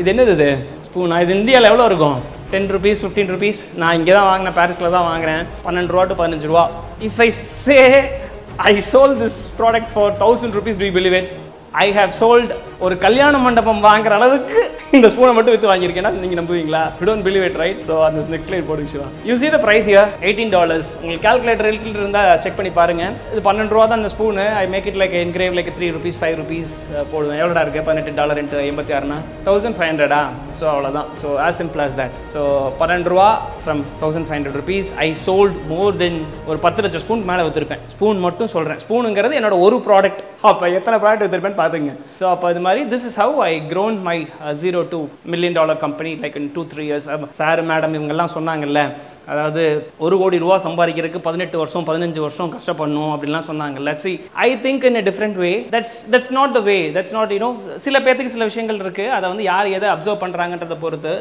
இது என்னது இது ஸ்பூன்? இது இந்தியாவில் எவ்வளோ இருக்கும்? 10 rupees 15 rupees. நான் இங்கே தான் வாங்கினேன், பாரிஸில் தான் வாங்குறேன். 12 ரூபா டு 15 ரூபா. If I say I sold this product for 1000 rupees, do you believe it? I have sold ஒரு கல்யாண மண்டபம் வாங்குற அளவுக்கு இந்த ஸ்பூனை மட்டும் வித்து வாங்கியிருக்கேன்னா நீங்கள் நம்புவீங்களா? You don't believe it, right? So on this next slide போடுங்க Siva. You see the price here, $18. உங்களுக்கு கால்குலேட்டர் இருந்தால் செக் பண்ணி பாருங்க. இது 12 ரூபா தான் இந்த spoon. I make it like engrave like 3 rupees 5 rupees போடுவேன். எவ்வளோடா இருக்குது? $18 into 86னா 1500. ஸோ அவ்வளோதான். So as simple as that. So 12 ரூபா from 1500 rupees. I sold more than ஒரு 10 லட்சம் ஸ்பூனுக்கு மேலே விற்றுருப்பேன். ஸ்பூன் மட்டும் சொல்கிறேன். ஸ்பூனுங்கிறது என்னோட ஒரு ப்ராடக்ட். அப்போ எத்தனை ப்ராடக்ட் விற்றுருப்பேன்னு பார்த்துங்க. ஸோ அப்போ இது மாதிரி this is how I grown my $0 to $1 million company like in 2-3 years. Sir madam இவங்கெல்லாம் சொன்னாங்கல்ல, அதாவது 1 கோடி ரூபா சம்பாதிக்கிறதுக்கு 18 வருஷம் 15 வருஷம் கஷ்டப்படணும் அப்படின்லாம் சொன்னாங்கல்ல. See, I think in a different way. That's not the way. That's not, you know, சில பேருக்கு சில விஷயங்கள் இருக்குது. அதை வந்து யார் எதை அப்சர்வ் பண்ணுறாங்கன்றதை பொறுத்து.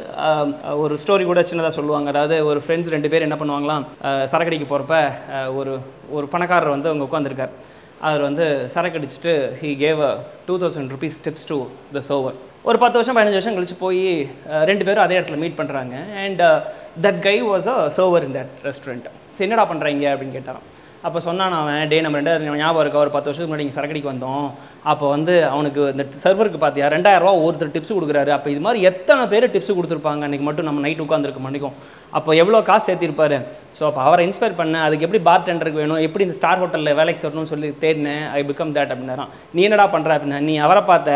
ஒரு ஸ்டோரி கூட சின்னதாக சொல்லுவாங்க. அதாவது ஒரு ஃப்ரெண்ட்ஸ் 2 பேர் என்ன பண்ணுவாங்களாம், சரக்கடிக்கு போகிறப்ப ஒரு பணக்காரர் வந்து அவங்க உட்காந்துருக்கார். அவர் வந்து சரக்கு அடிச்சுட்டு he gave a 2000 rupees tips to the server. ஒரு 10 வருஷம் 15 வருஷம் கழிச்சு போய் 2 பேரும் அதே இடத்துல மீட் பண்ணுறாங்க. And that guy was a server in that restaurant. சரி என்னடா பண்ணுறீங்க அப்படின்னு கேட்டாரான். அப்போ சொன்னான் அவன், டே நம்ம 2 ஞாபகம் இருக்கா, ஒரு 10 வருஷத்துக்கு முன்னாடி இங்கே சரக்கடிக்கு வந்தோம். அப்போ வந்து அவனுக்கு இந்த சர்வருக்கு பார்த்தியா 2000 ரூபா ஒருத்தர் டிப்ஸ் கொடுக்குறாரு. அப்போ இது மாதிரி எத்தனை பேர் டிப்ஸ் கொடுத்துருப்பாங்க அன்றைக்கி மட்டும் நம்ம நைட் உட்காந்துருக்க மணிக்கும். அப்போ எவ்வளோ காசு சேர்த்திருப்பாரு. ஸோ அப்போ அவரை இன்ஸ்பயர் பண்ண, அதுக்கு எப்படி பார் டெண்டருக்கு வேணும், எப்படி இந்த ஸ்டார் ஹோட்டலில் வேலைக்கு வரணும்னு சொல்லி தேடினேன். ஐ பிகம் தேட் அப்படின்னாரான். நீ என்னடா பண்ணுற அப்படின்னா, நீ அவரை பார்த்த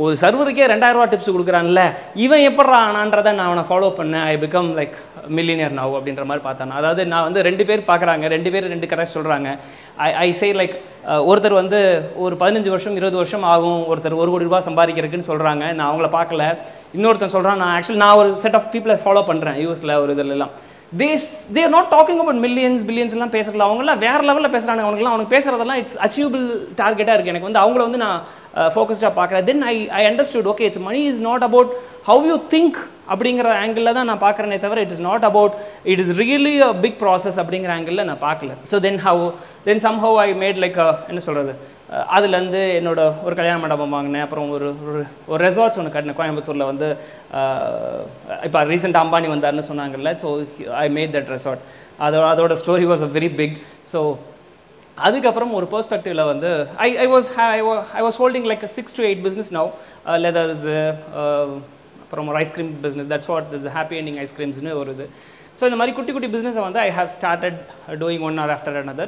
ஒரு சர்வருக்கே 2000 ரூபா டிப்ஸ் கொடுக்குறான்ல, இவன் எப்படா ஆனான்றதை நான் அவனை ஃபாலோ பண்ணேன். I become like millionaire now அப்படின்ற மாதிரி பார்த்தானா. அதாவது நான் வந்து 2 பேர் பார்க்குறாங்க, 2 பேர் 2 கரெக்ட் சொல்கிறாங்க. ஐ சே லைக் ஒருத்தர் வந்து ஒரு 15 வருஷம் 20 வருஷம் ஆகும் ஒருத்தர் 1 கோடி ரூபா சம்பாதிக்கிறதுக்குன்னு சொல்கிறாங்க. நான் அவங்கள பார்க்கல. இன்னொருத்தர் சொல்கிறான், நான் ஒரு செட் ஆஃப் பீப்புளை ஃபாலோ பண்ணுறேன் யூஎஸில் ஒரு இதெல்லாம். they are not talking about millions billions எல்லாம் பேசுறதுல, அவங்களாம் வேறு லெவலில் பேசுகிறாங்க. அவனுக்கு பேசுகிறதெல்லாம் இட்ஸ் அச்சீவபிள் டார்கெட்டாக இருக்குது. எனக்கு வந்து அவங்கள வந்து நான் ஃபோக்கஸ்டாக பார்க்குறேன். Then I understood, okay, it's money is not about how you think அப்படிங்கிற ஆங்கிளில் தான் நான் பார்க்குறேனே தவிர it is not about it is really a big process அப்படிங்கிற ஆங்கிளில் நான் பார்க்கல. So then somehow I made like என்ன சொல்கிறது, அதுலேருந்து என்னோட ஒரு கல்யாண மண்டபம் வாங்கினேன். அப்புறம் ஒரு ரெசார்ட்ஸ் ஒன்று கட்டினேன் கோயம்புத்தூரில் வந்து. இப்போ ரீசெண்டாக அம்பானி வந்தார்னு சொன்னாங்கல்ல. So I made that resort. அதோட story was a very big. ஸோ அதுக்கப்புறம் ஒரு பெர்ஸ்பெக்டிவில் வந்து I was holding like 6 to 8 business now. Leathers, அப்புறம் ஒரு ice cream business, that's what is happy ending ஐஸ்கிரீம்ஸ்னு ஒரு இது. ஸோ இந்த மாதிரி குட்டி குட்டி பிஸ்னஸை வந்து I have started doing one or after another.